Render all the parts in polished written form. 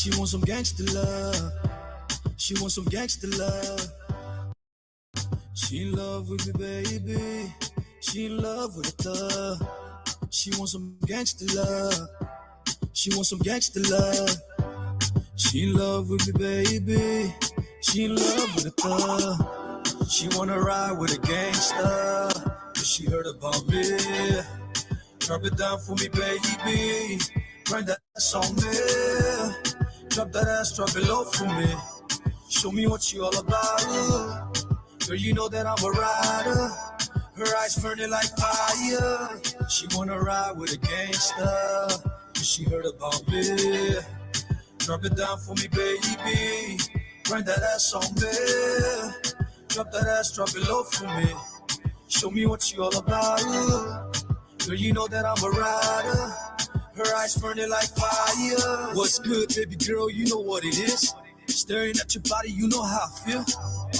She wants some gangster love. She wants some gangster love. She in love with me, baby. She in love with a thug. She wants some gangster love. She wants some gangster love. She in love with me, baby. She in love with a thug. She wanna ride with a gangster, cause she heard about me. Drop it down for me, baby. Grind that ass on me. Drop that ass, drop it low for me. Show me what you all about. Girl, you know that I'm a rider. Her eyes burning like fire. She wanna ride with a gangster, cause she heard about me. Drop it down for me, baby. Grind that ass on me. Drop that ass, drop it low for me. Show me what you all about. Girl, you know that I'm a rider. Her eyes burning like fire. What's good, baby girl? You know what it is. Staring at your body, you know how I feel.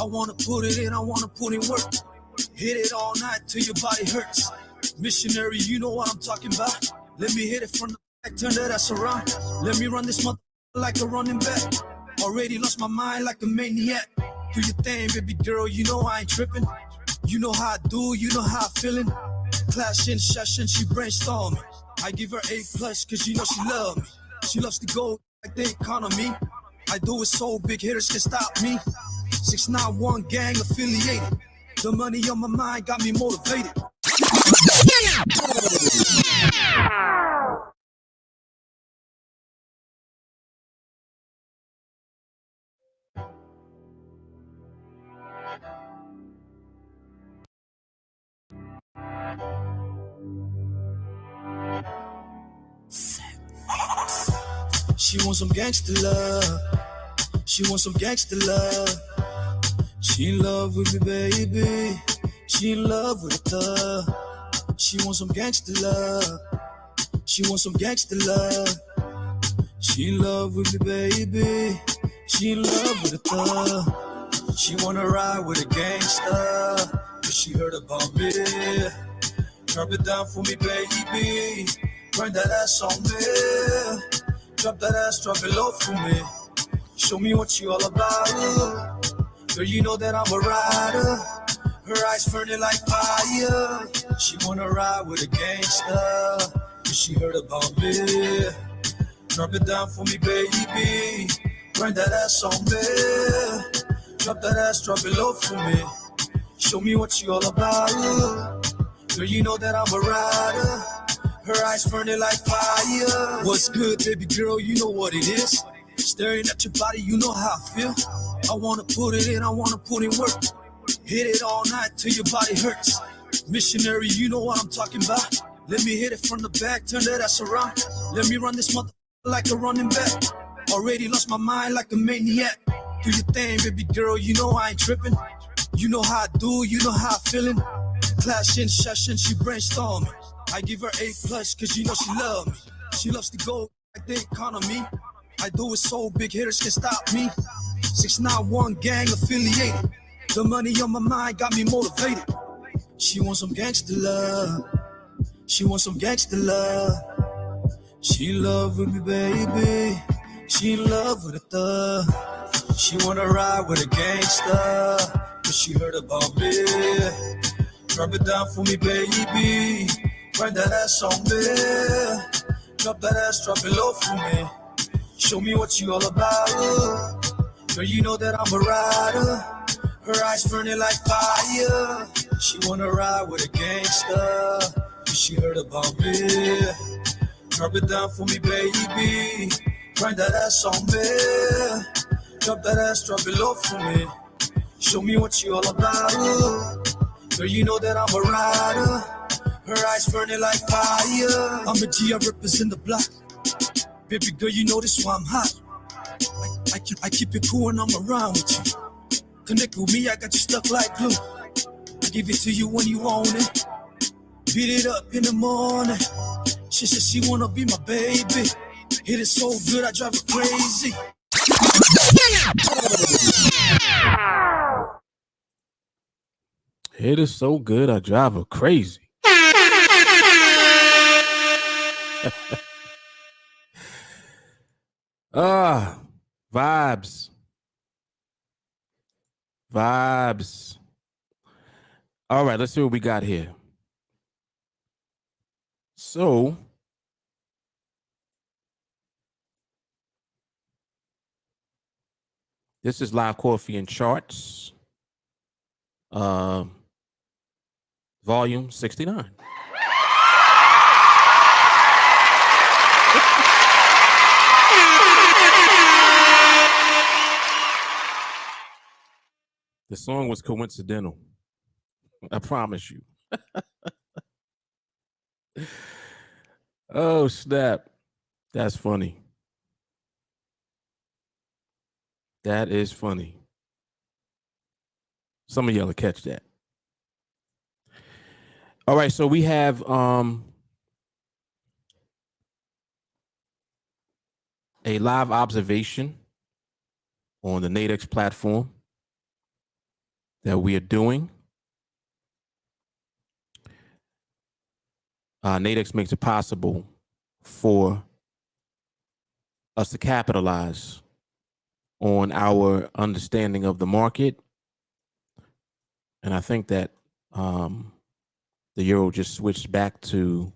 I wanna put it in, I wanna put in work. Hit it all night till your body hurts. Missionary, you know what I'm talking about. Let me hit it from the back, turn that ass around. Let me run this mother like a running back. Already lost my mind like a maniac. Do your thing, baby girl, you know I ain't tripping. You know how I do, you know how I'm feeling. Clash in session, she brainstorming. I give her A+, cause you know she love me. She loves to go like the economy. I do it so big hitters can stop me. 691 gang affiliated. The money on my mind got me motivated. She wants some gangster love. She wants some gangster love. She in love with me, baby. She in love with a thug. She wants some gangster love. She wants some gangster love. She in love with me, baby. She in love with a thug. She wanna ride with a gangster, cause she heard about me. Drop it down for me, baby. Grind that ass on me. Drop that ass, drop it low for me. Show me what you all about. Girl, you know that I'm a rider. Her eyes burning like fire. She wanna ride with a gangster, cause she heard about me. Drop it down for me, baby. Grind that ass on me. Drop that ass, drop it low for me. Show me what you all about. Girl, you know that I'm a rider. Her eyes burning like fire. What's good, baby girl? You know what it is. Staring at your body, you know how I feel. I wanna put it in, I wanna put in work. Hit it all night till your body hurts. Missionary, you know what I'm talking about. Let me hit it from the back, turn that ass around. Let me run this mother like a running back. Already lost my mind like a maniac. Do your thing, baby girl, you know I ain't tripping. You know how I do, you know how I'm feeling. Clash in session, she brainstorming. I give her A+, cause you know she love me. She loves to go like the economy. I do it so big hitters can stop me. 691 gang affiliated. The money on my mind got me motivated. She wants some gangster love. She wants some gangster love. She in love with me, baby. She in love with a thug. She wanna ride with a gangster, cause she heard about me. Drop it down for me, baby. Grind that ass on me. Drop that ass, drop it low for me. Show me what you all about. Girl, you know that I'm a rider. Her eyes burning like fire. She wanna ride with a gangster, cause she heard about me. Drop it down for me, baby. Grind that ass on me. Drop that ass, drop it low for me. Show me what you all about. Girl, you know that I'm a rider. Her eyes burning like fire. I'm a G, I represent the block. Baby girl, you know this why I'm hot. I keep it cool when I'm around with you. Connect with me, I got you stuck like glue. I give it to you when you want it. Beat it up in the morning. She said she wanna be my baby. Hit it so good, I drive her crazy. Hit it so good, I drive her crazy. Vibes. Vibes. All right, let's see what we got here. So, this is Live Coffee and Charts, volume 69. The song was coincidental. I promise you. Oh, snap. That's funny. That is funny. Some of y'all will catch that. All right, so we have a live observation on the NADEX platform that we are doing. NADEX makes it possible for us to capitalize on our understanding of the market. And I think that the euro just switched back to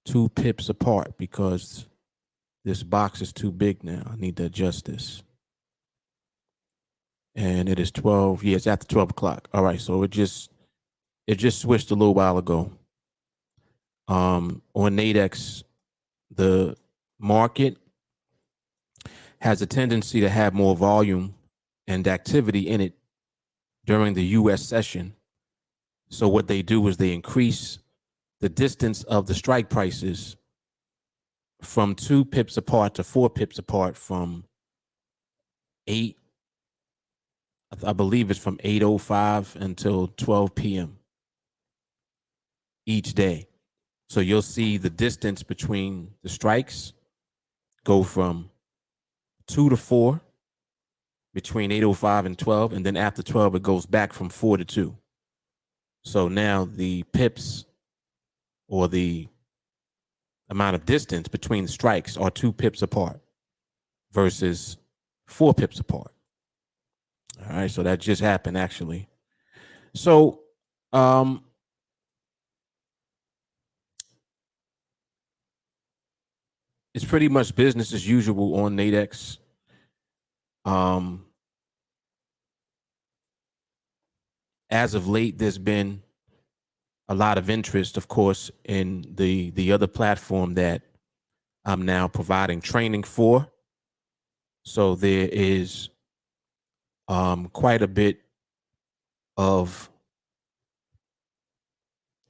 2 pips apart because this box is too big now. I need to adjust this. And it is 12. Yeah, it's after 12 o'clock. All right, so it just switched a little while ago. On NADEX, the market has a tendency to have more volume and activity in it during the U.S. session. So what they do is they increase the distance of the strike prices from 2 pips apart to 4 pips apart from 8, I believe it's from 8:05 until 12 p.m. each day. So you'll see the distance between the strikes go from 2 to 4 between 8:05 and 12, and then after 12 it goes back from 4 to 2. So now the pips, or the amount of distance between strikes, are 2 pips apart versus 4 pips apart. All right, so that just happened actually. So it's pretty much business as usual on NADEX. As of late, there's been a lot of interest, of course, in the other platform that I'm now providing training for. So there is quite a bit of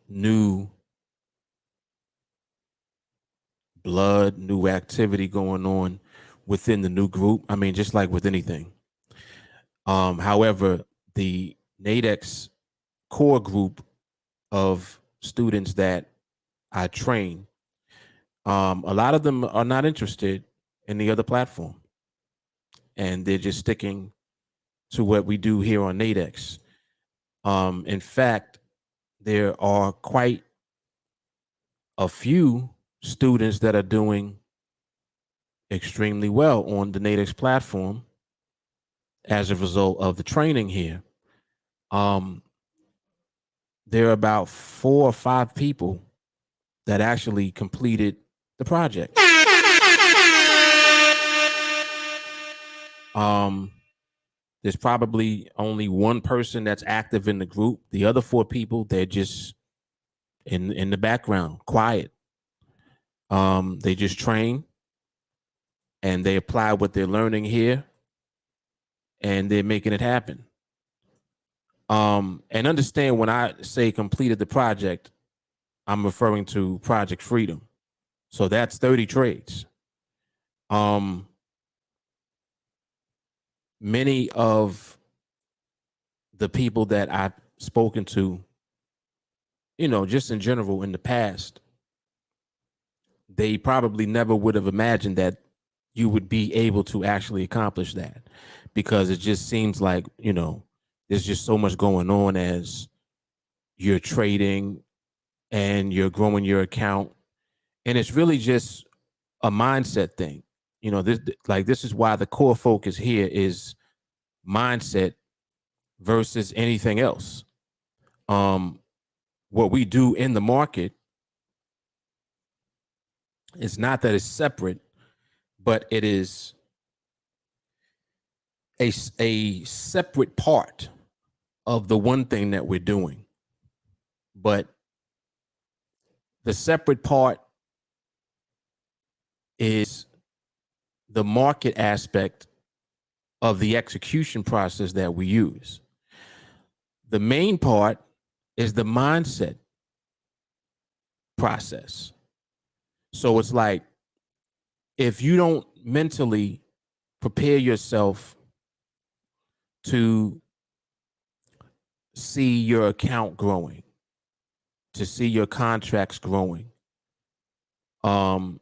new blood, new activity going on within the new group. I mean, just like with anything. However, the NADEX core group of students that I train, a lot of them are not interested in the other platform, and they're just sticking to what we do here on NADEX. In fact, there are quite a few students that are doing extremely well on the NADEX platform as a result of the training here. There are about 4 or 5 people that actually completed the project. There's probably only 1 person that's active in the group. The other 4 people, they're just in the background, quiet. They just train and they apply what they're learning here, and they're making it happen. And understand, when I say completed the project, I'm referring to Project Freedom. So that's 30 trades. Many of the people that I've spoken to, just in general in the past, they probably never would have imagined that you would be able to actually accomplish that, because it just seems like, there's just so much going on as you're trading and you're growing your account. And it's really just a mindset thing. this is why the core focus here is mindset versus anything else. What we do in the market is not that it's separate, but it is a separate part of the one thing that we're doing. But the separate part is the market aspect of the execution process that we use. The main part is the mindset process. So it's like, if you don't mentally prepare yourself to see your account growing, to see your contracts growing, to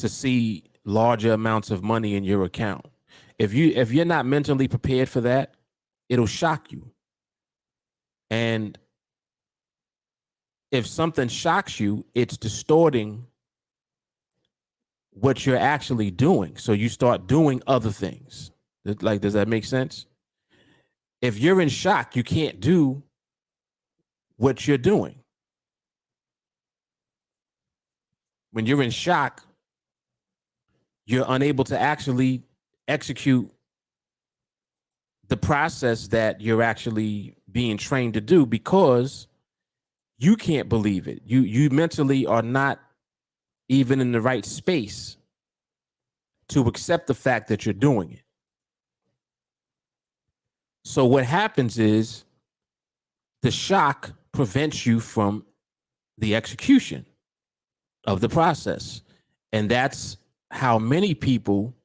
see larger amounts of money in your account, if you're not mentally prepared for that, it'll shock you. And if something shocks you, it's distorting what you're actually doing. So you start doing other things. Like, does that make sense? If you're in shock, you can't do what you're doing. When you're in shock, you're unable to actually execute the process that you're actually being trained to do, because you can't believe it. You mentally are not even in the right space to accept the fact that you're doing it. So what happens is the shock prevents you from the execution of the process. And that's how many people,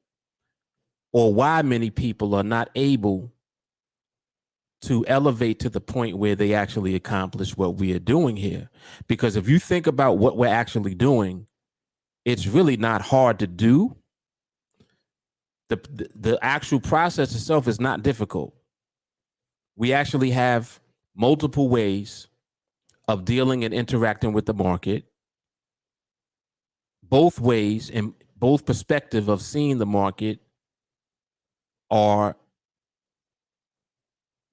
or why many people, are not able to elevate to the point where they actually accomplish what we are doing here. Because if you think about what we're actually doing, it's really not hard to do. The actual process itself is not difficult. We actually have multiple ways of dealing and interacting with the market. Both ways and both perspective of seeing the market are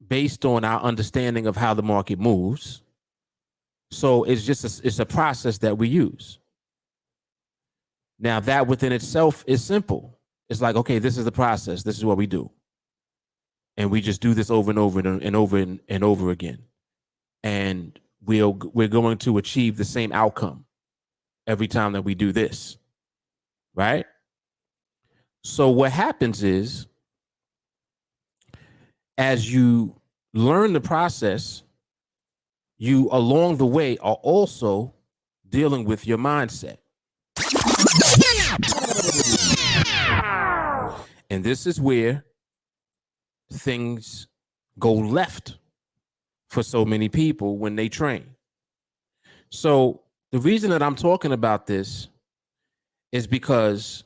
based on our understanding of how the market moves. So it's just it's a process that we use. Now, that within itself is simple. It's like, okay, this is the process. This is what we do. And we just do this over and over and over and over again. And we're going to achieve the same outcome every time that we do this, right? So what happens is, as you learn the process, you along the way are also dealing with your mindset. And this is where things go left for so many people when they train. So the reason that I'm talking about this is because,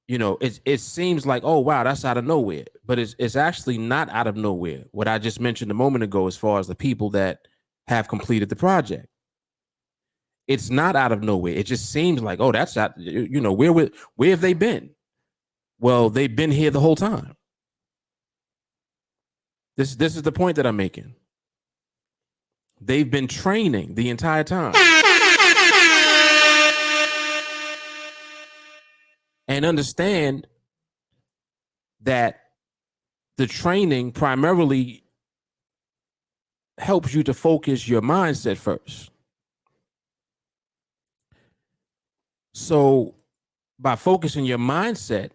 it seems like, oh, wow, that's out of nowhere. But it's actually not out of nowhere. What I just mentioned a moment ago, as far as the people that have completed the project, it's not out of nowhere. It just seems like, oh, that's out, where have they been? Well, they've been here the whole time. This is the point that I'm making. They've been training the entire time. And understand that the training primarily helps you to focus your mindset first. So by focusing your mindset,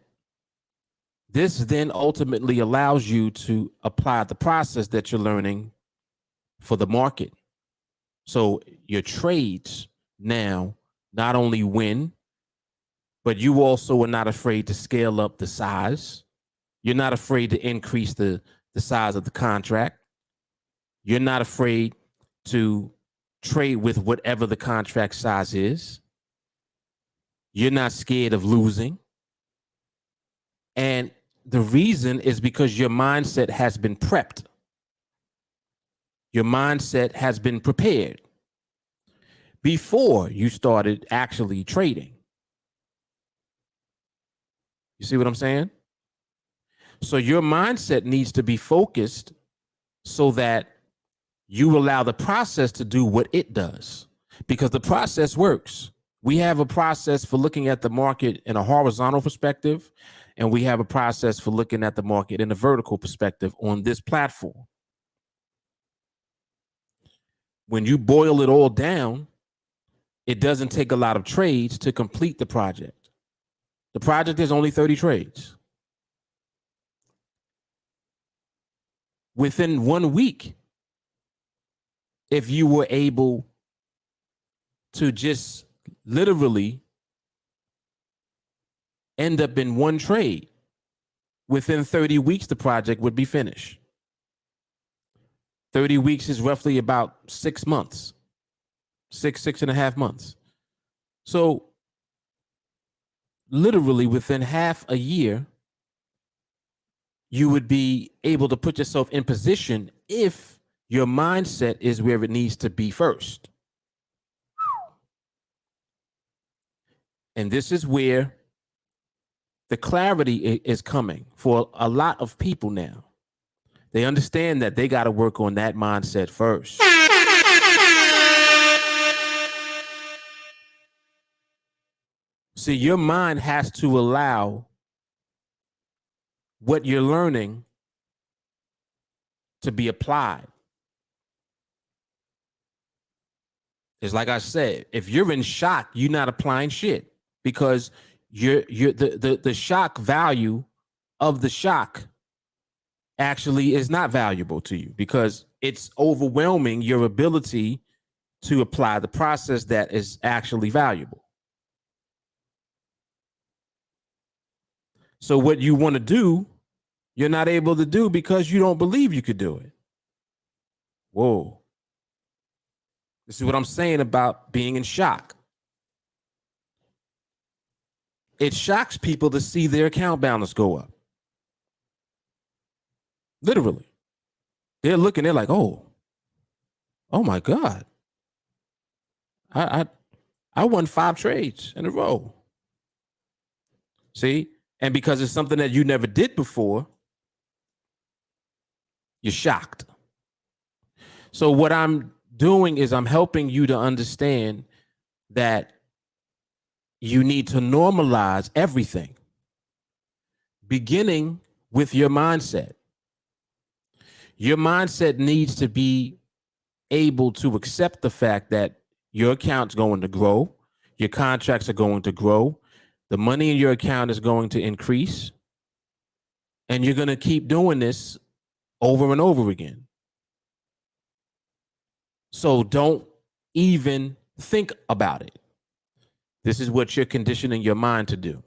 this then ultimately allows you to apply the process that you're learning for the market. So your trades now not only win, but you also are not afraid to scale up the size. You're not afraid to increase the size of the contract. You're not afraid to trade with whatever the contract size is. You're not scared of losing. And the reason is because your mindset has been prepped. Your mindset has been prepared before you started actually trading. You see what I'm saying? So your mindset needs to be focused so that you allow the process to do what it does, because the process works. We have a process for looking at the market in a horizontal perspective, and we have a process for looking at the market in a vertical perspective on this platform. When you boil it all down, it doesn't take a lot of trades to complete the project. The project is only 30 trades. Within 1 week, if you were able to just literally end up in one trade, within 30 weeks, the project would be finished. 30 weeks is roughly about 6 months, 6.5 months. So literally within half a year, you would be able to put yourself in position if your mindset is where it needs to be first. And this is where the clarity is coming for a lot of people now. They understand that they got to work on that mindset first. See, your mind has to allow what you're learning to be applied. It's like I said, if you're in shock, you're not applying shit, because the shock value of the shock actually is not valuable to you, because it's overwhelming your ability to apply the process that is actually valuable. So what you want to do, you're not able to do because you don't believe you could do it. Whoa. This is what I'm saying about being in shock. It shocks people to see their account balance go up. Literally. They're looking, they're like, oh my God. I won 5 trades in a row. See? And because it's something that you never did before, you're shocked. So what I'm doing is I'm helping you to understand that you need to normalize everything, beginning with your mindset. Your mindset needs to be able to accept the fact that your account's going to grow, your contracts are going to grow, the money in your account is going to increase, and you're going to keep doing this over and over again. So don't even think about it. This is what you're conditioning your mind to do,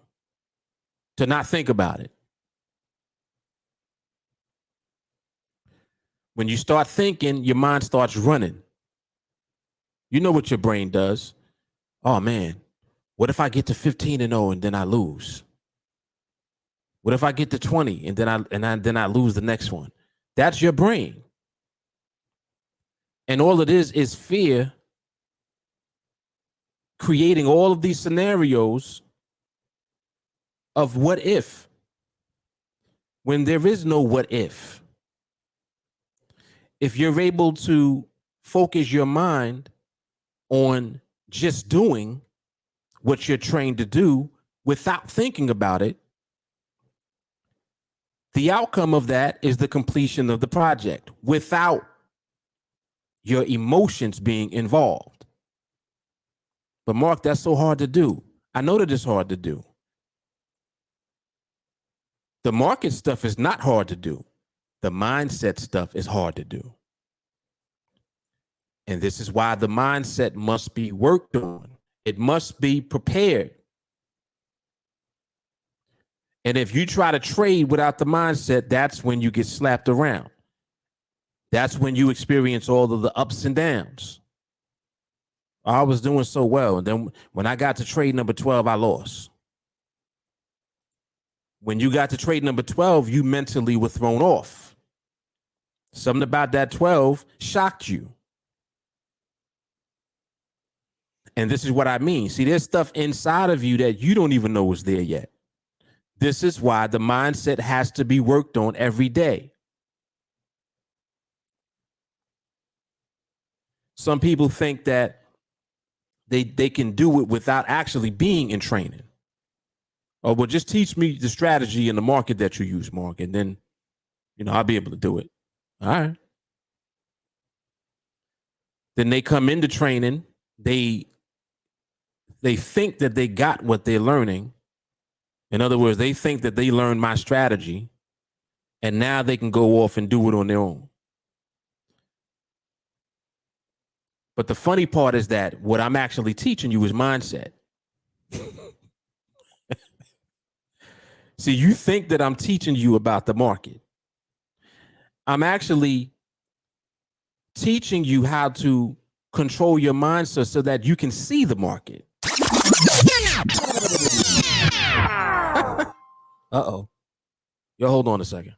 to not think about it. When you start thinking, your mind starts running. You know what your brain does. Oh man, what if I get to 15-0 and then I lose? What if I get to 20 and then I lose the next one? That's your brain. And all it is fear creating all of these scenarios of what if, when there is no what if. If you're able to focus your mind on just doing what you're trained to do without thinking about it, the outcome of that is the completion of the project without your emotions being involved. But Mark, that's so hard to do. I know that it's hard to do. The market stuff is not hard to do. The mindset stuff is hard to do. And this is why the mindset must be worked on. It must be prepared. And if you try to trade without the mindset, that's when you get slapped around. That's when you experience all of the ups and downs. I was doing so well, and then when I got to trade number 12, I lost. When you got to trade number 12, you mentally were thrown off. Something about that 12 shocked you. And this is what I mean. See, there's stuff inside of you that you don't even know is there yet. This is why the mindset has to be worked on every day. Some people think that they can do it without actually being in training. Oh, well, just teach me the strategy in the market that you use, Mark, and then, I'll be able to do it. All right. Then they come into training. They think that they got what they're learning. In other words, they think that they learned my strategy, and now they can go off and do it on their own. But the funny part is that what I'm actually teaching you is mindset. See, you think that I'm teaching you about the market. I'm actually teaching you how to control your mindset so that you can see the market. Uh-oh. Yo, hold on a second.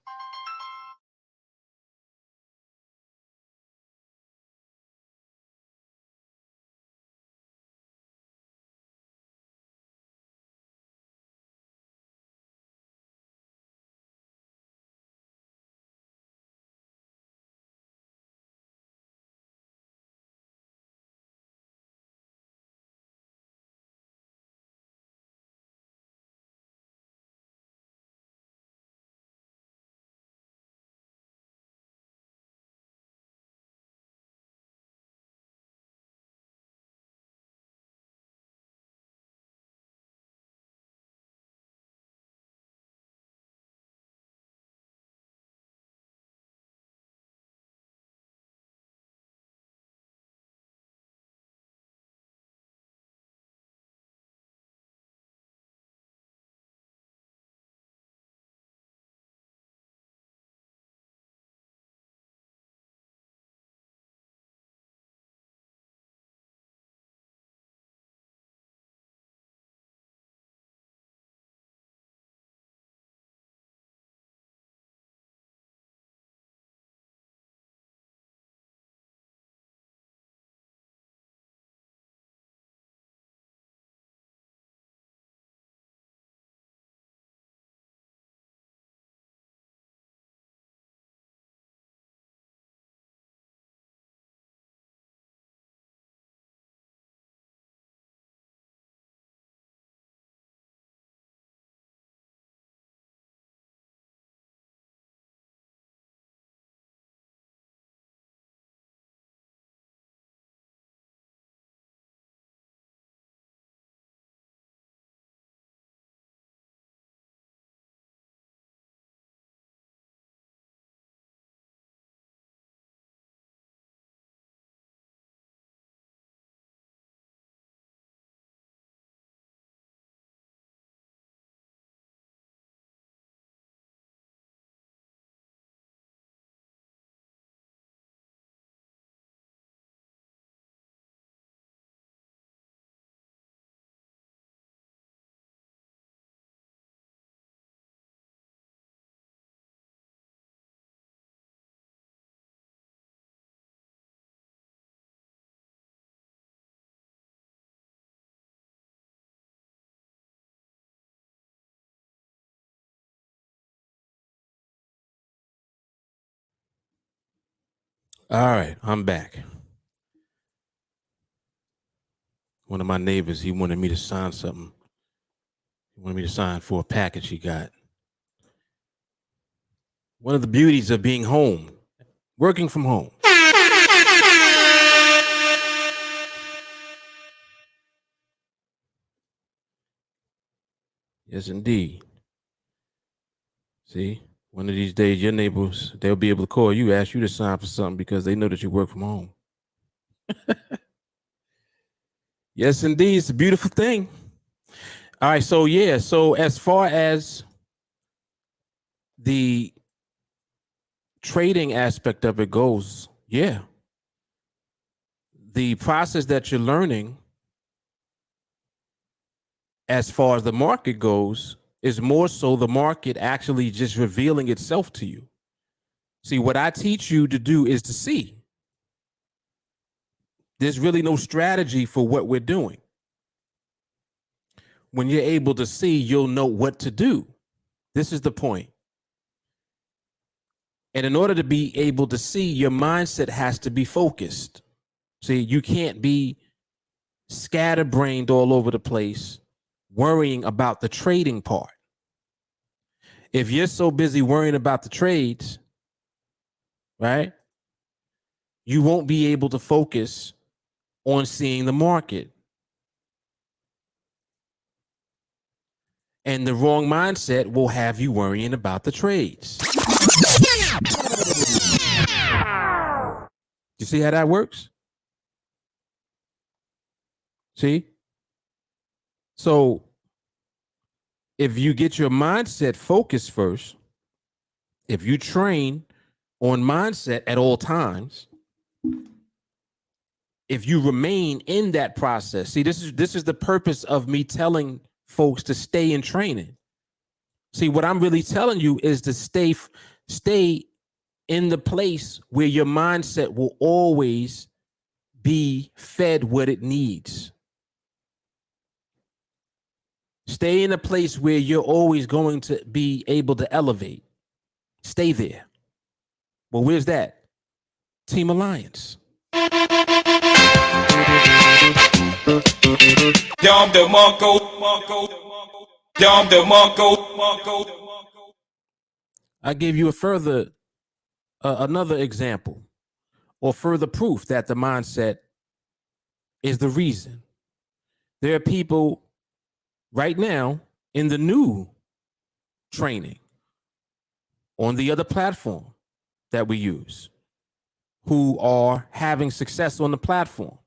All right, I'm back. One of my neighbors, he wanted me to sign something. He wanted me to sign for a package he got. One of the beauties of being home, working from home. Yes, indeed. See, one of these days, your neighbors, they'll be able to call you, ask you to sign for something because they know that you work from home. Yes, indeed. It's a beautiful thing. All right. So, yeah. So, as far as the trading aspect of it goes, yeah. The process that you're learning as far as the market goes is more so the market actually just revealing itself to you. See, what I teach you to do is to see. There's really no strategy for what we're doing. When you're able to see, you'll know what to do. This is the point. And in order to be able to see, your mindset has to be focused. See, you can't be scatterbrained all over the place, worrying about the trading part. If you're so busy worrying about the trades, right, you won't be able to focus on seeing the market. And the wrong mindset will have you worrying about the trades. You see how that works? See? So if you get your mindset focused first, if you train on mindset at all times, if you remain in that process, see, this is the purpose of me telling folks to stay in training. See, what I'm really telling you is to stay in the place where your mindset will always be fed what it needs. Stay in a place where you're always going to be able to elevate. Stay there. Well, where's that? TeamAlliance. I gave you another example or further proof that the mindset is the reason. There are people right now in the new training on the other platform that we use who are having success on the platform.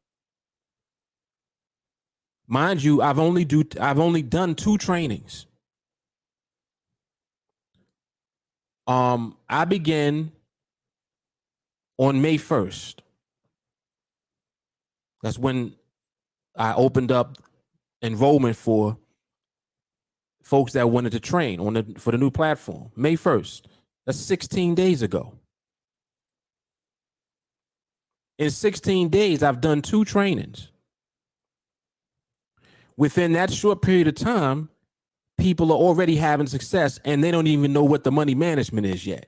Mind you, I've only done 2 trainings. I began on May 1st. That's when I opened up enrollment for folks that wanted to train for the new platform. May 1st. That's 16 days ago. In 16 days, I've done 2 trainings. Within that short period of time, people are already having success and they don't even know what the money management is yet.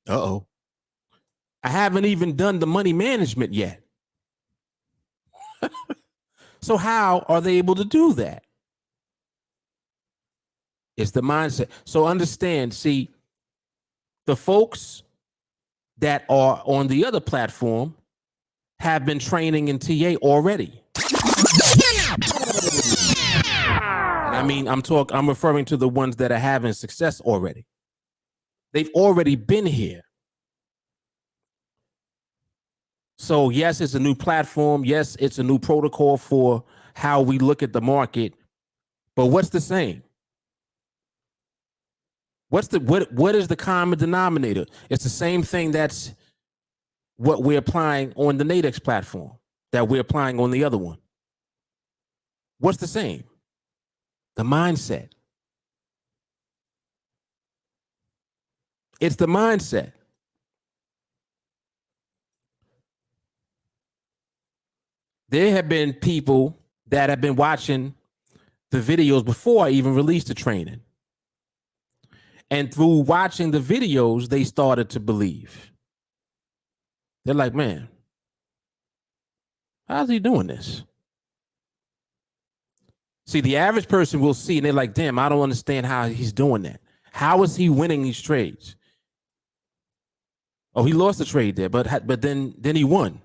Uh-oh. I haven't even done the money management yet. So how are they able to do that? It's the mindset. So understand, see, the folks that are on the other platform have been training in TA already. And I mean, I'm referring to the ones that are having success already. They've already been here. So yes, it's a new platform. Yes, it's a new protocol for how we look at the market. But what's the same? What is the common denominator? It's the same thing that's what we're applying on the NADEX platform that we're applying on the other one. What's the same? The mindset. It's the mindset. There have been people that have been watching the videos before I even released the training. And through watching the videos, they started to believe. They're like, man, how's he doing this? See, the average person will see and they're like, damn, I don't understand how he's doing that. How is he winning these trades? Oh, he lost the trade there, but then he won.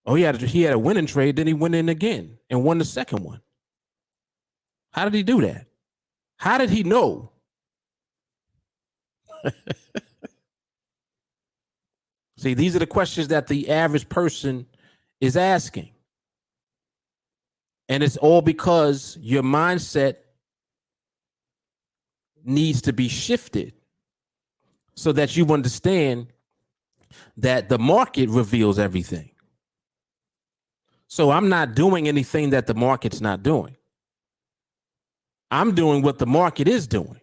Oh, he had a winning trade, then he went in again and won the second one. How did he do that? How did he know? See, these are the questions that the average person is asking. And it's all because your mindset needs to be shifted so that you understand that the market reveals everything. So I'm not doing anything that the market's not doing. I'm doing what the market is doing.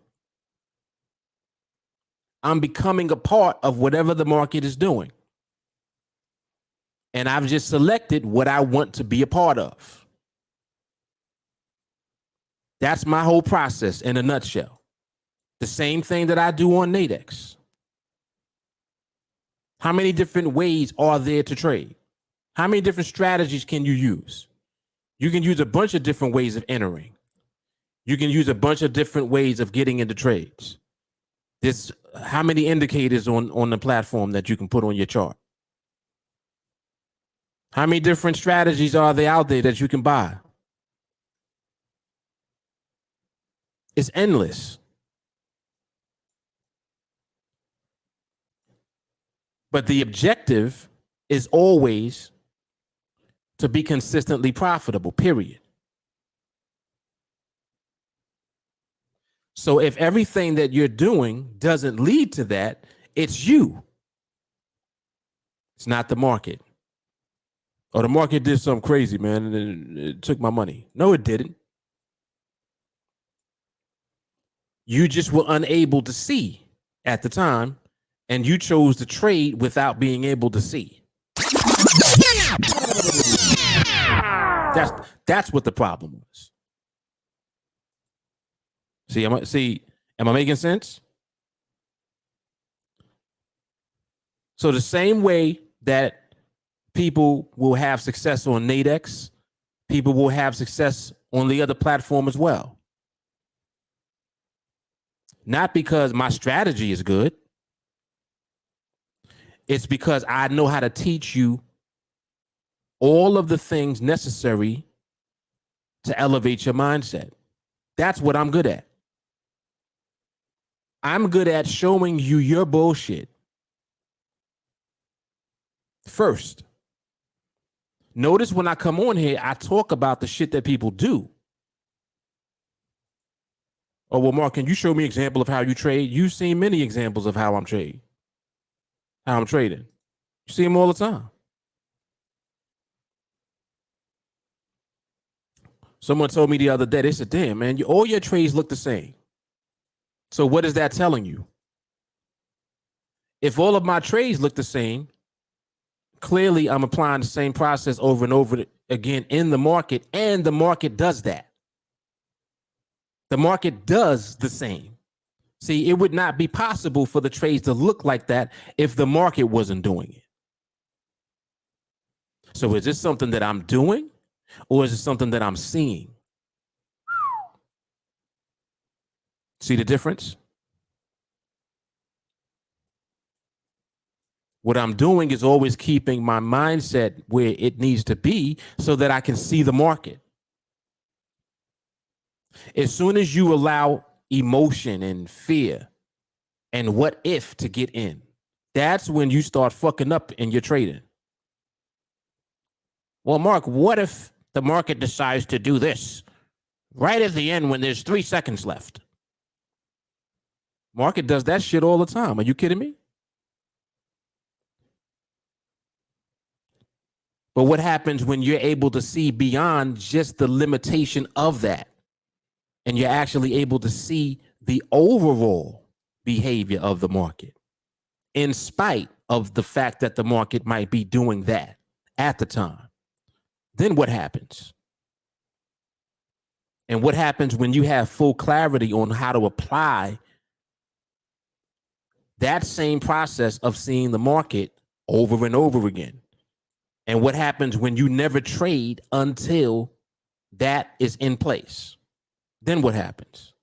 I'm becoming a part of whatever the market is doing. And I've just selected what I want to be a part of. That's my whole process in a nutshell. The same thing that I do on NADEX. How many different ways are there to trade? How many different strategies can you use? You can use a bunch of different ways of entering. You can use a bunch of different ways of getting into trades. There's how many indicators on the platform that you can put on your chart? How many different strategies are there out there that you can buy? It's endless. But the objective is always to be consistently profitable, period. So if everything that you're doing doesn't lead to that, it's you. It's not the market. Oh, the market did something crazy, man, and it took my money. No, it didn't. You just were unable to see at the time, and you chose to trade without being able to see. That's what the problem was. Am I making sense? So the same way that people will have success on NADEX, people will have success on the other platform as well. Not because my strategy is good. It's because I know how to teach you all of the things necessary to elevate your mindset. That's what I'm good at. I'm good at showing you your bullshit first. Notice when I come on here, I talk about the shit that people do. Oh, well, Mark, can you show me an example of how you trade? You've seen many examples of how I'm trading. You see them all the time. Someone told me the other day, they said, damn, man, all your trades look the same. So what is that telling you? If all of my trades look the same, clearly I'm applying the same process over and over again in the market, and the market does that. The market does the same. See, it would not be possible for the trades to look like that if the market wasn't doing it. So is this something that I'm doing, or is it something that I'm seeing? See the difference? What I'm doing is always keeping my mindset where it needs to be so that I can see the market. As soon as you allow emotion and fear and what if to get in, that's when you start fucking up in your trading. Well, Mark, what if the market decides to do this right at the end when there's 3 seconds left? Market does that shit all the time. Are you kidding me? But what happens when you're able to see beyond just the limitation of that? And you're actually able to see the overall behavior of the market, in spite of the fact that the market might be doing that at the time. Then what happens? And what happens when you have full clarity on how to apply that same process of seeing the market over and over again? And what happens when you never trade until that is in place? Then what happens?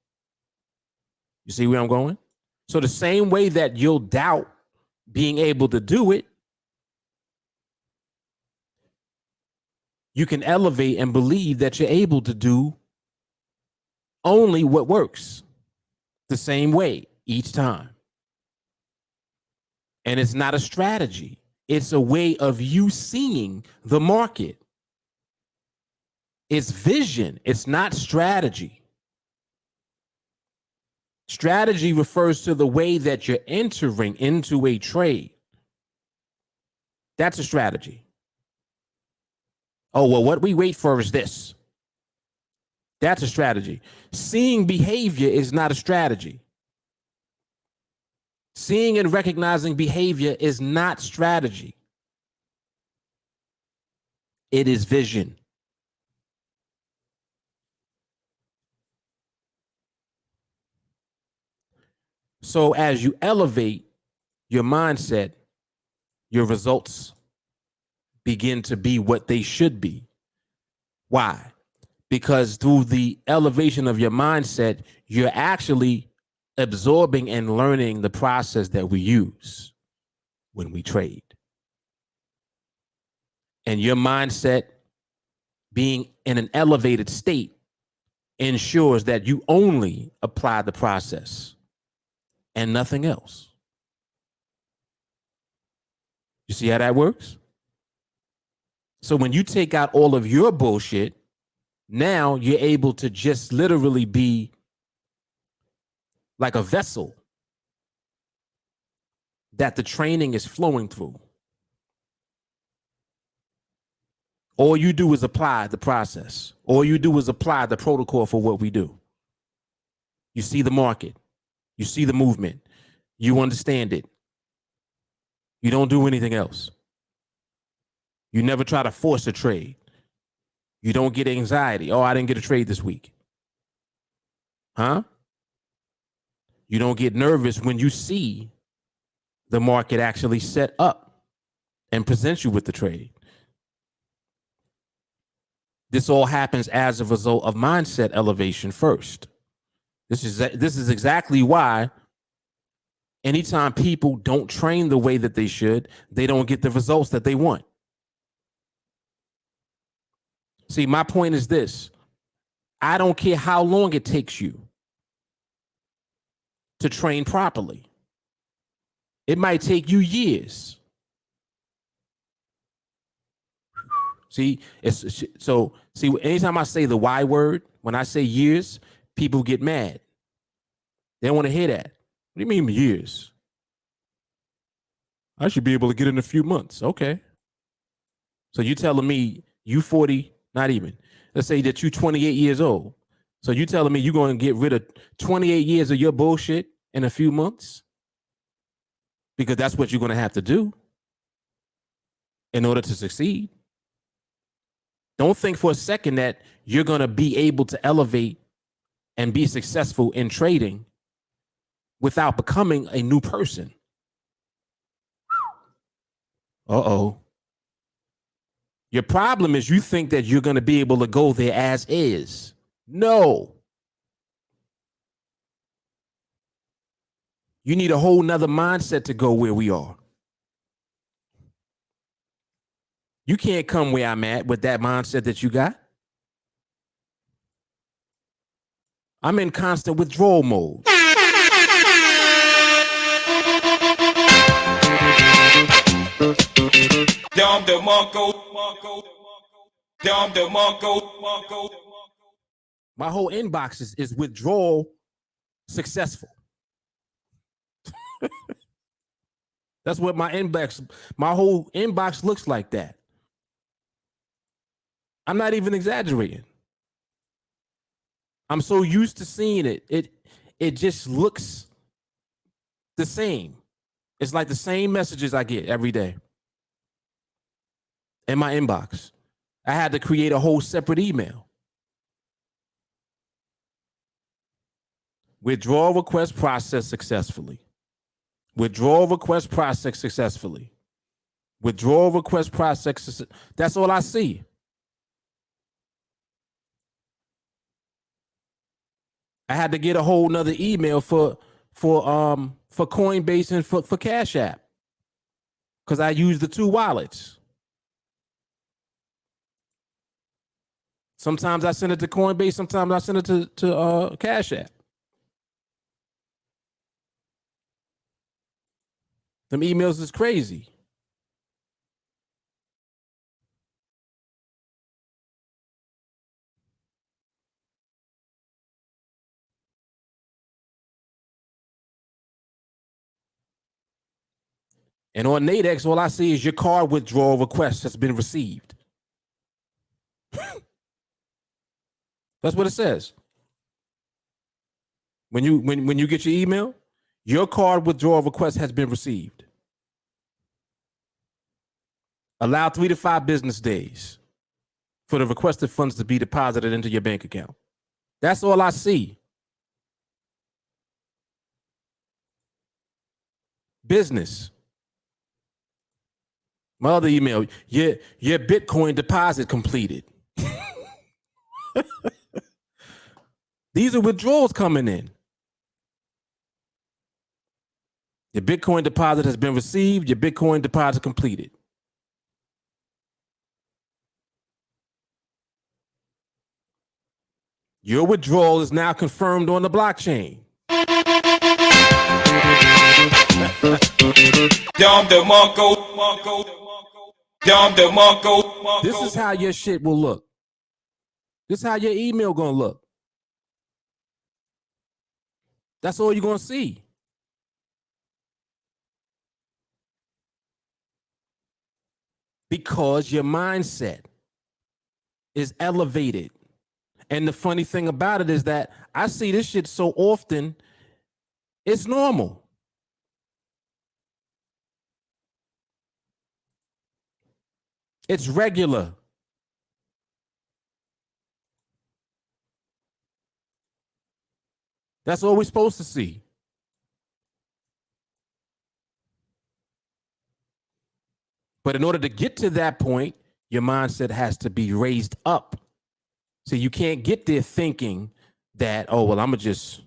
You see where I'm going? So the same way that you'll doubt being able to do it, you can elevate and believe that you're able to do only what works the same way each time. And it's not a strategy. It's a way of you seeing the market. It's vision. It's not strategy. Strategy refers to the way that you're entering into a trade. That's a strategy. Oh, well, what we wait for is this. That's a strategy. Seeing behavior is not a strategy. Seeing and recognizing behavior is not strategy. It is vision. So as you elevate your mindset, your results begin to be what they should be. Why? Because through the elevation of your mindset, you're actually absorbing and learning the process that we use when we trade. And your mindset being in an elevated state ensures that you only apply the process and nothing else. You see how that works? So when you take out all of your bullshit, now you're able to just literally be like a vessel that the training is flowing through. All you do is apply the process. All you do is apply the protocol for what we do. You see the market. You see the movement. You understand it. You don't do anything else. You never try to force a trade. You don't get anxiety. Oh, I didn't get a trade this week. Huh? You don't get nervous when you see the market actually set up and present you with the trade. This all happens as a result of mindset elevation first. This is exactly why anytime people don't train the way that they should, they don't get the results that they want. See, my point is this. I don't care how long it takes you to train properly. It might take you years. See, anytime I say the Y word, when I say years, people get mad. They don't want to hear that. What do you mean years? I should be able to get in a few months. Okay. So you telling me you 40, not even. Let's say that you 28 years old. So you telling me you're going to get rid of 28 years of your bullshit in a few months? Because that's what you're going to have to do in order to succeed. Don't think for a second that you're going to be able to elevate and be successful in trading without becoming a new person. Uh-oh. Your problem is you think that you're going to be able to go there as is. No. You need a whole nother mindset to go where we are. You can't come where I'm at with that mindset that you got. I'm in constant withdrawal mode. My whole inbox is withdrawal successful. That's what my whole inbox looks like that. I'm not even exaggerating. I'm so used to seeing it. It just looks the same. It's like the same messages I get every day in my inbox. I had to create a whole separate email. Withdrawal request processed successfully. Withdrawal request processed successfully. Withdrawal request processed. That's all I see. I had to get a whole nother email for Coinbase and for Cash App because I use the two wallets. Sometimes I send it to Coinbase, sometimes I send it to Cash App. Them emails is crazy. And on NADEX, all I see is your card withdrawal request has been received. That's what it says. When you get your email, your card withdrawal request has been received. Allow 3 to 5 business days for the requested funds to be deposited into your bank account. That's all I see. Business. My other email, your Bitcoin deposit completed. These are withdrawals coming in. Your Bitcoin deposit has been received. Your Bitcoin deposit completed. Your withdrawal is now confirmed on the blockchain. This is how your shit will look. This is how your email gonna look. That's all you're gonna see. Because your mindset is elevated. And the funny thing about it is that I see this shit so often, it's normal. It's regular. That's all we're supposed to see. But in order to get to that point, your mindset has to be raised up. So you can't get there thinking that, oh, well, I'm gonna just,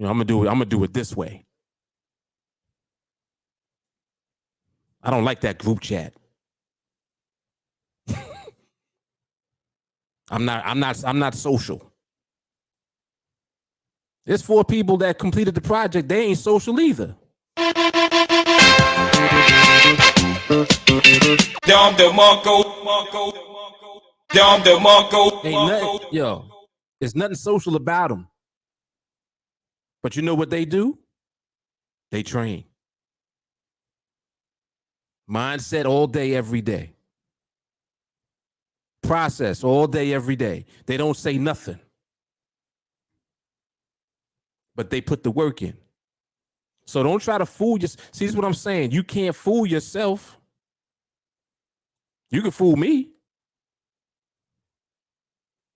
I'm gonna do it this way. I don't like that group chat. I'm not social. There's 4 people that completed the project. They ain't social either. Ain't nothing, there's nothing social about them. But you know what they do? They train. Mindset all day, every day. Process all day, every day. They don't say nothing. But they put the work in. So don't try to fool yourself. See, this is what I'm saying. You can't fool yourself. You can fool me.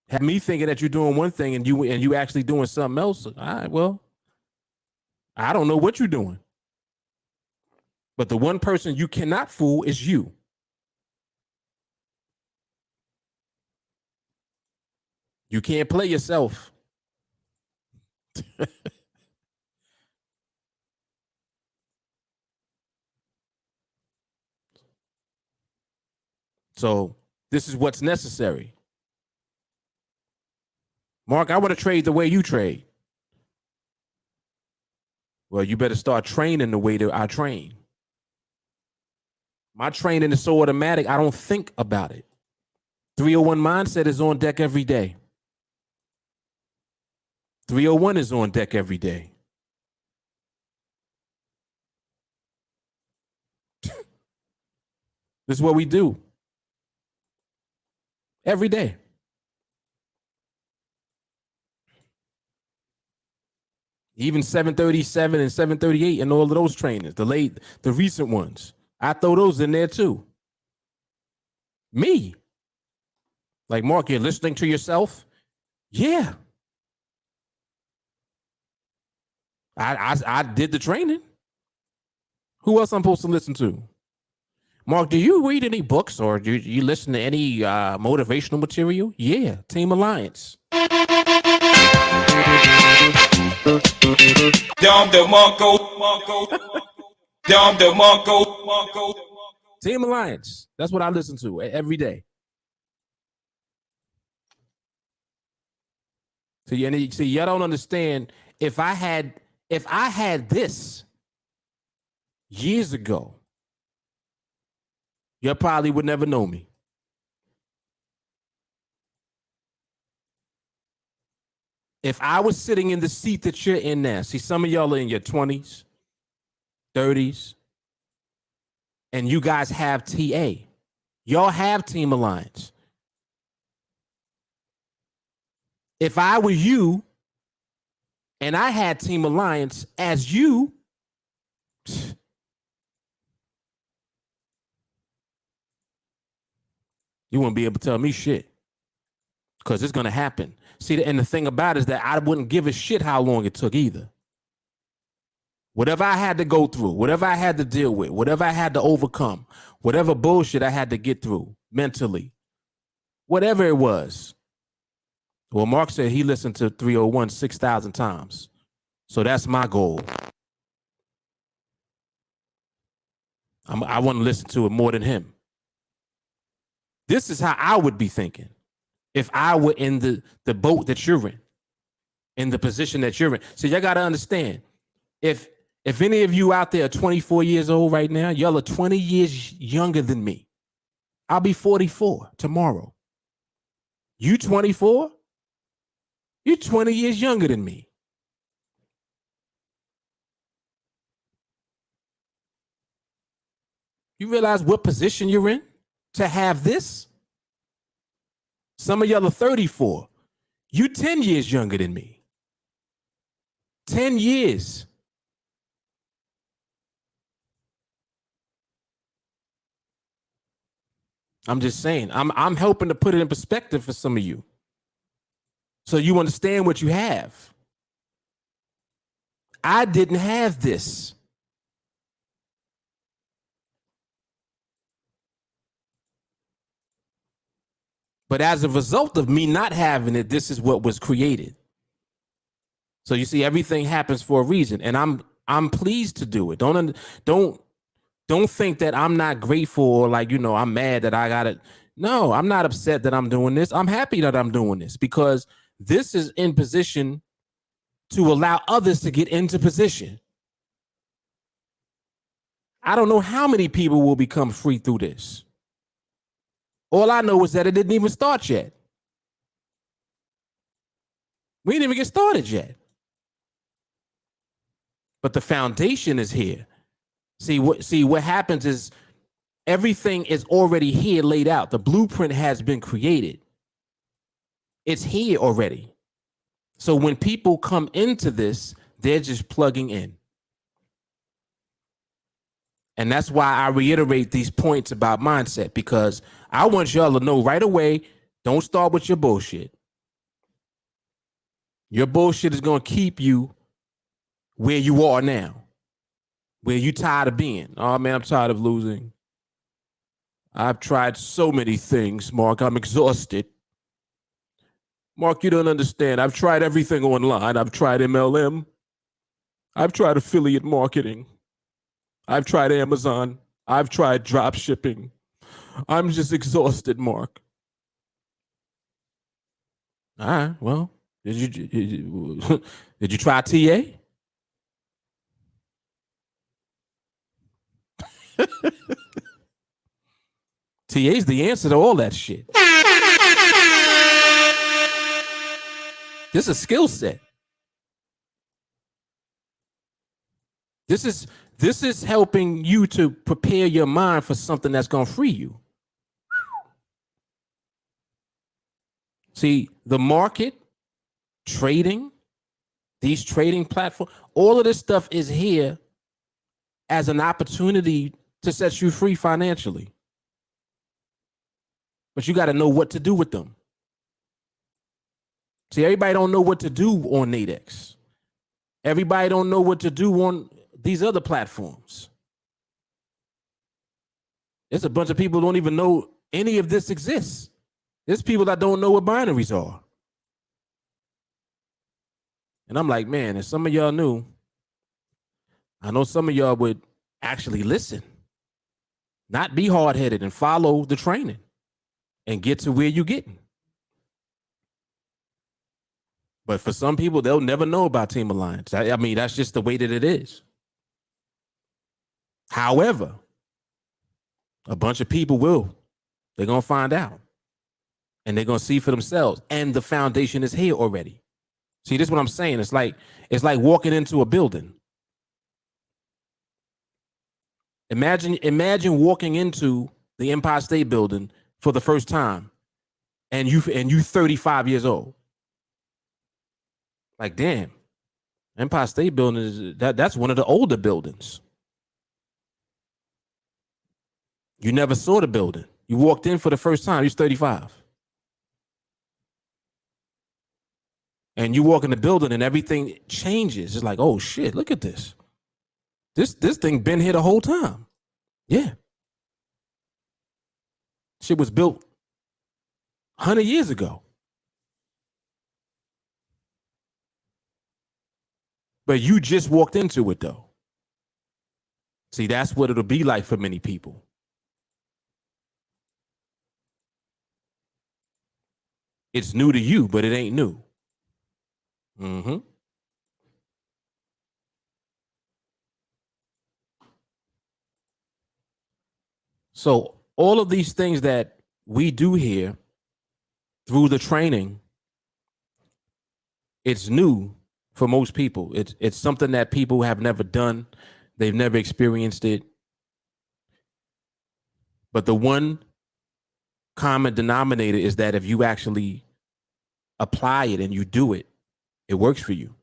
Have me thinking that you're doing one thing and you actually doing something else. All right, well, I don't know what you're doing. But the one person you cannot fool is you. You can't play yourself. So this is what's necessary. Mark, I want to trade the way you trade. Well, you better start training the way that I train. My training is so automatic, I don't think about it. 301 mindset is on deck every day. 301 is on deck every day. This is what we do. Every day. Even 737 and 738 and all of those trainers, the recent ones. I throw those in there too. Me. Like, Mark, you're listening to yourself? Yeah. I did the training. Who else I'm supposed to listen to? Mark, do you read any books or do you listen to any motivational material? Yeah, TeamAlliance. TeamAlliance. That's what I listen to every day. So y'all don't understand. If I had this years ago, you probably would never know me. If I was sitting in the seat that you're in now, see, some of y'all are in your 20s, 30s, and you guys have TA. Y'all have TeamAlliance. If I were you and I had TeamAlliance as you, you wouldn't be able to tell me shit. Because it's going to happen. See, and the thing about it is that I wouldn't give a shit how long it took either. Whatever I had to go through, whatever I had to deal with, whatever I had to overcome, whatever bullshit I had to get through mentally, whatever it was. Well, Mark said he listened to 301 6,000 times. So that's my goal. I want to listen to it more than him. This is how I would be thinking if I were in the boat that you're in the position that you're in. So y'all got to understand, if any of you out there are 24 years old right now, y'all are 20 years younger than me. I'll be 44 tomorrow. You 24? You're 20 years younger than me. You realize what position you're in to have this? Some of y'all are 34. You 10 years younger than me. 10 years. I'm just saying, I'm helping to put it in perspective for some of you, so you understand what you have. I didn't have this. But as a result of me not having it, this is what was created. So you see, everything happens for a reason, and I'm pleased to do it. Don't think that I'm not grateful or like, I'm mad that I got it. No, I'm not upset that I'm doing this. I'm happy that I'm doing this because this is in position to allow others to get into position. I don't know how many people will become free through this. All I know is that it didn't even start yet. We didn't even get started yet. But the foundation is here. See what happens is everything is already here laid out. The blueprint has been created. It's here already. So when people come into this, they're just plugging in. And that's why I reiterate these points about mindset, because I want y'all to know right away, don't start with your bullshit. Your bullshit is going to keep you where you are now, where you tired of being. Oh, man, I'm tired of losing. I've tried so many things, Mark. I'm exhausted. Mark, you don't understand. I've tried everything online. I've tried MLM. I've tried affiliate marketing. I've tried Amazon. I've tried drop shipping. I'm just exhausted, Mark. All right, well, did you try TA? TA's the answer to all that shit. This is a skill set. This is helping you to prepare your mind for something that's going to free you. See, the market, trading, these trading platforms, all of this stuff is here as an opportunity to set you free financially. But you got to know what to do with them. See, everybody don't know what to do on NADEX. Everybody don't know what to do on these other platforms. There's a bunch of people who don't even know any of this exists. There's people that don't know what binaries are. And I'm like, man, if some of y'all knew, I know some of y'all would actually listen, not be hard-headed, and follow the training and get to where you're getting. But for some people, they'll never know about TeamAlliance. I mean, that's just the way that it is. However, a bunch of people will. They're going to find out. And they're going to see for themselves. And the foundation is here already. See, this is what I'm saying. It's like walking into a building. Imagine walking into the Empire State Building for the first time, and you 35 years old. Like, damn, Empire State Building is that's one of the older buildings. You never saw the building. You walked in for the first time. You're 35. And you walk in the building and everything changes. It's like, oh shit, look at this. This thing been here the whole time. Yeah. Shit was built 100 years ago. But you just walked into it though. See, that's what it'll be like for many people. It's new to you, but it ain't new. Mm-hmm. So all of these things that we do here through the training, it's new for most people. It's something that people have never done. They've never experienced it. But the one common denominator is that if you actually apply it and you do it, it works for you.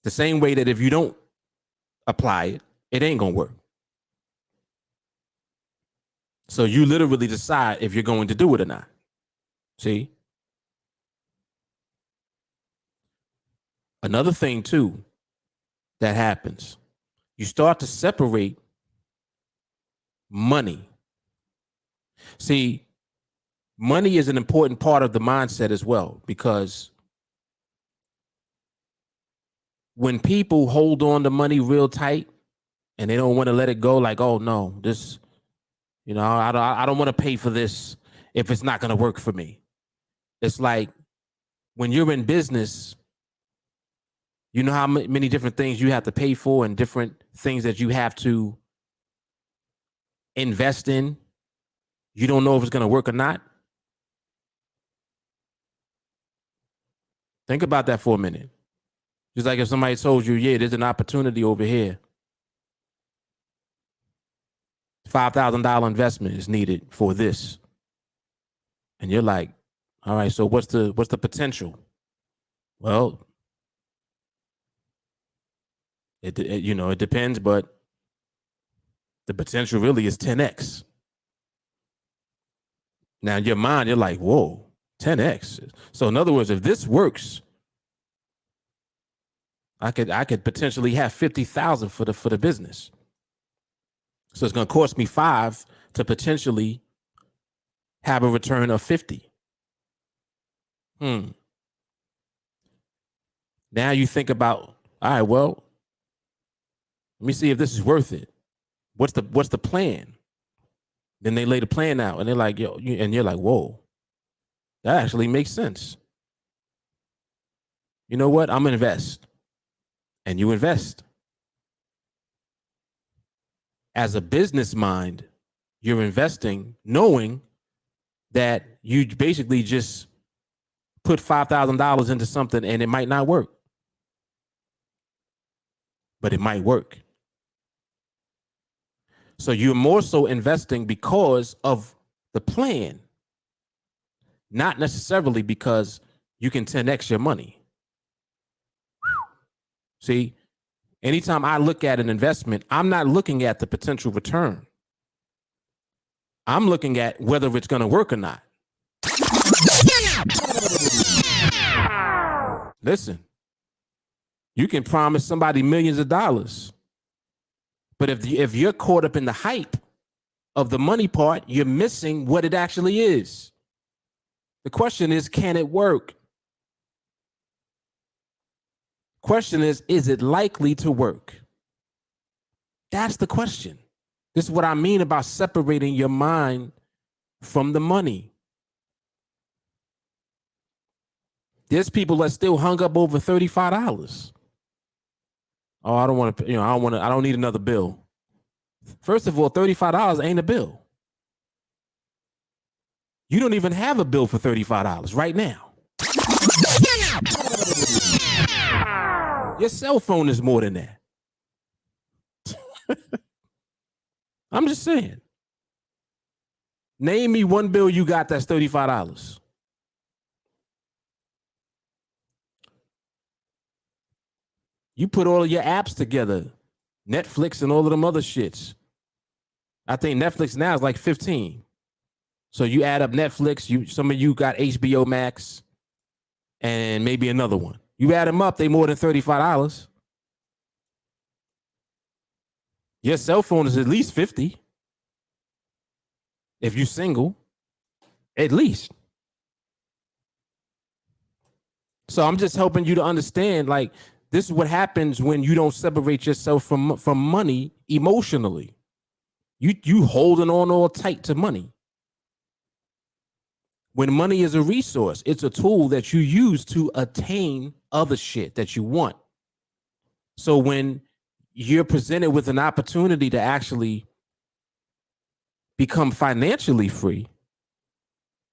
The same way that if you don't apply it, it ain't gonna work. So you literally decide if you're going to do it or not. See? Another thing too that happens, you start to separate money. See, money is an important part of the mindset as well, because when people hold on to money real tight and they don't want to let it go, like, oh no, this, I don't want to pay for this if it's not going to work for me. It's like when you're in business, you know how many different things you have to pay for and different things that you have to invest in. You don't know if it's going to work or not. Think about that for a minute. Just like if somebody told you, yeah, there's an opportunity over here. $5,000 investment is needed for this. And you're like, all right, so what's the potential? Well, it depends, but the potential really is 10x. Now in your mind, you're like, whoa, 10x. So in other words, if this works, I could potentially have 50,000 for the business. So it's going to cost me 5 to potentially have a return of 50. Now you think about, all right, well, let me see if this is worth it. What's the plan? Then they lay the plan out and they're like, yo, and you're like, whoa, that actually makes sense. You know what? I'm going to invest. And you invest. As a business mind, you're investing knowing that you basically just put $5,000 into something and it might not work. But it might work. So you're more so investing because of the plan, not necessarily because you can 10x your money. See, anytime I look at an investment, I'm not looking at the potential return. I'm looking at whether it's going to work or not. Listen, you can promise somebody millions of dollars, but if you're caught up in the hype of the money part, you're missing what it actually is. The question is, can it work? Question is it likely to work? That's the question. This is what I mean about separating your mind from the money. There's people that still hung up over $35. Oh, I don't want to, I don't need another bill. First of all, $35 ain't a bill. You don't even have a bill for $35 right now. Your cell phone is more than that. I'm just saying. Name me one bill you got that's $35. You put all of your apps together, Netflix and all of them other shits. I think Netflix now is like 15. So you add up Netflix, some of you got HBO Max and maybe another one. You add them up, they more than $35. Your cell phone is at least 50. If you're single, at least. So I'm just helping you to understand, like, this is what happens when you don't separate yourself from money emotionally. You holding on all tight to money. When money is a resource, it's a tool that you use to attain other shit that you want. So when you're presented with an opportunity to actually become financially free,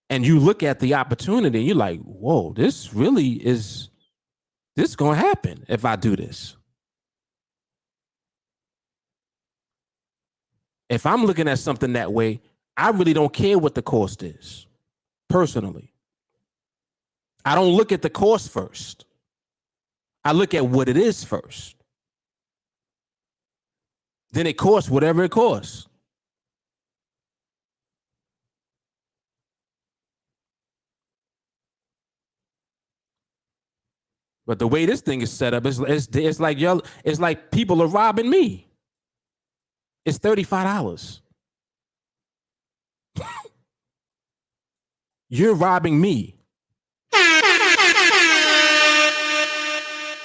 and you look at the opportunity, you're like, whoa, this really is, this is going to happen if I do this. If I'm looking at something that way, I really don't care what the cost is, personally. I don't look at the cost first. I look at what it is first. Then it costs whatever it costs. But the way this thing is set up, it's like y'all, it's like people are robbing me. It's $35. You're robbing me.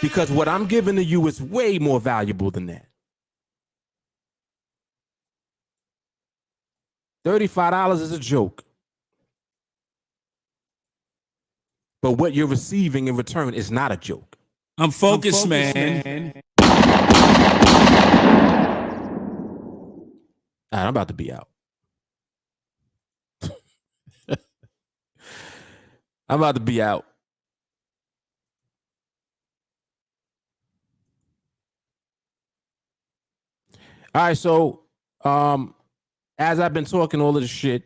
Because what I'm giving to you is way more valuable than that. $35 is a joke. But what you're receiving in return is not a joke. I'm focused, man. All right, I'm about to be out. I'm about to be out. All right, so as I've been talking all of this shit,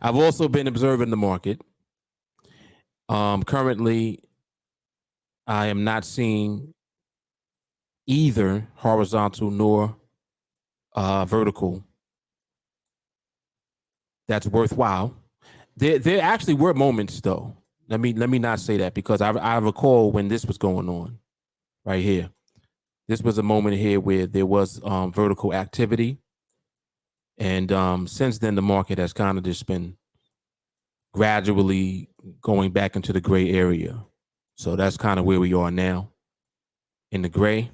I've also been observing the market. Currently, I am not seeing either horizontal nor vertical that's worthwhile. There actually were moments, though. Let me not say that, because I recall when this was going on right here. This was a moment here where there was vertical activity. And since then, the market has kind of just been gradually going back into the gray area. So that's kind of where we are now, in the gray.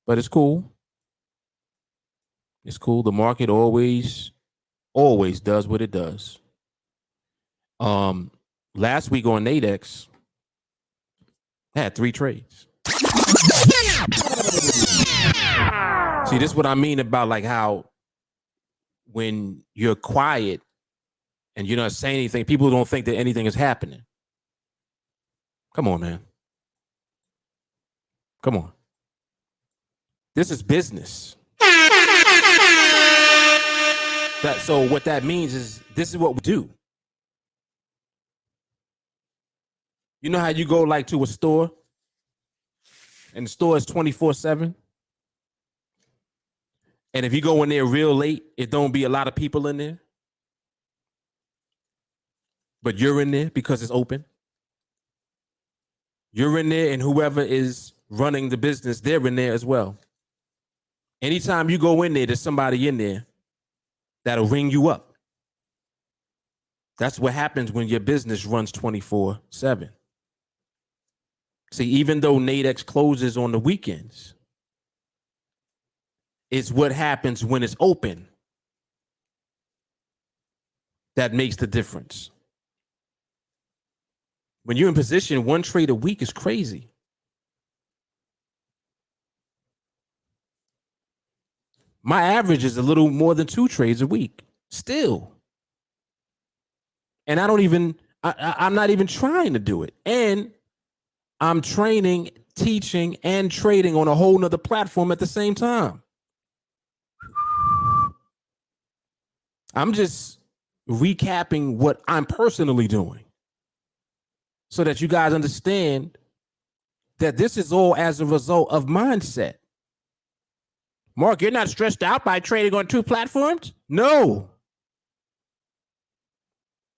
But it's cool. It's cool. The market always does what it does. Last week on NADEX, I had 3 trades. See, this is what I mean about, like, how when you're quiet and you're not saying anything, people don't think that anything is happening. Come on, man. Come on. This is business. So what that means is, this is what we do. You know how you go, like, to a store and the store is 24/7? And if you go in there real late, it don't be a lot of people in there. But you're in there because it's open. You're in there, and whoever is running the business, they're in there as well. Anytime you go in there, there's somebody in there that'll ring you up. That's what happens when your business runs 24/7. See, even though NADEX closes on the weekends, it's what happens when it's open that makes the difference. When you're in position, 1 trade a week is crazy. My average is a little more than 2 trades a week still. And I'm not even trying to do it. And I'm training, teaching, and trading on a whole nother platform at the same time. I'm just recapping what I'm personally doing so that you guys understand that this is all as a result of mindset. Mark, you're not stressed out by trading on 2 platforms? No.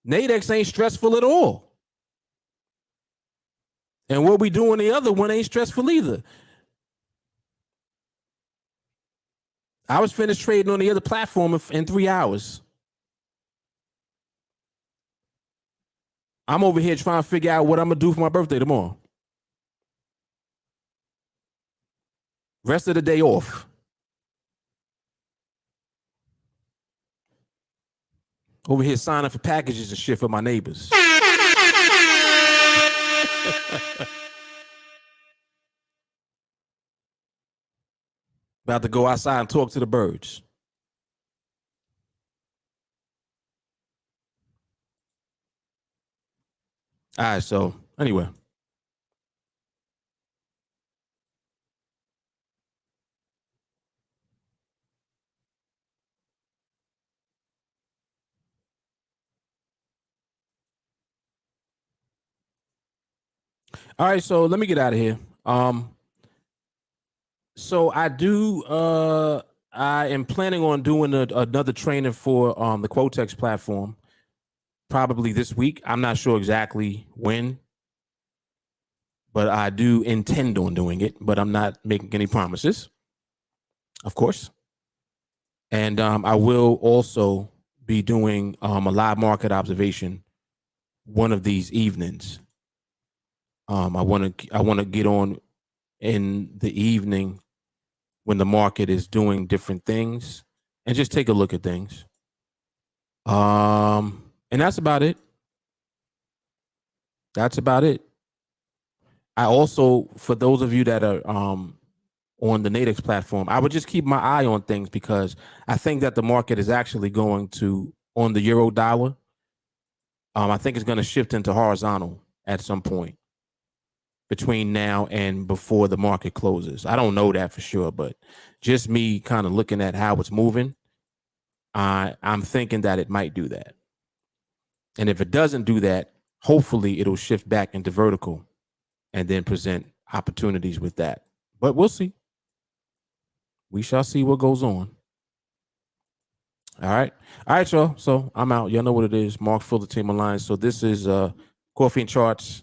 NADEX ain't stressful at all. And what we do on the other one ain't stressful either. I was finished trading on the other platform in 3 hours. I'm over here trying to figure out what I'm going to do for my birthday tomorrow. Rest of the day off. Over here signing for packages and shit for my neighbors. About to go outside and talk to the birds. All right, so anyway. All right, so let me get out of here. So I am planning on doing another training for the Quotex platform probably this week. I'm not sure exactly when, but I do intend on doing it, but I'm not making any promises, of course. And I will also be doing a live market observation one of these evenings. I want to get on in the evening when the market is doing different things and just take a look at things. And that's about it. That's about it. I also, for those of you that are on the NADEX platform, I would just keep my eye on things because I think that the market is actually going to, on the euro dollar, I think it's going to shift into horizontal at some point between now and before the market closes. I don't know that for sure, but just me kind of looking at how it's moving, I'm thinking that it might do that. And if it doesn't do that, hopefully it'll shift back into vertical and then present opportunities with that. But we'll see. We shall see what goes on. All right. All right, y'all. So I'm out. Y'all know what it is. Mark Fuller, TeamAlliance. So this is Coffee and Charts,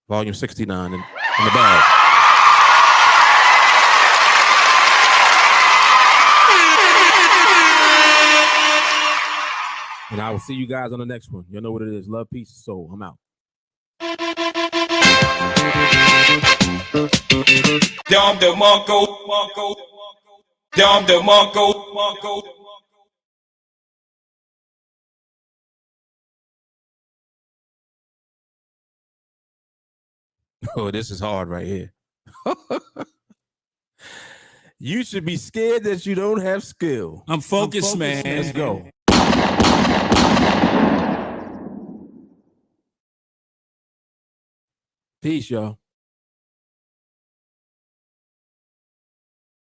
volume 69 in the bag. And I will see you guys on the next one. Y'all know what it is. Love, peace, soul. I'm out. Dom de Monco. Dom de Monco. Oh, this is hard right here. You should be scared that you don't have skill. I'm focused, man. Let's go. Peace, y'all.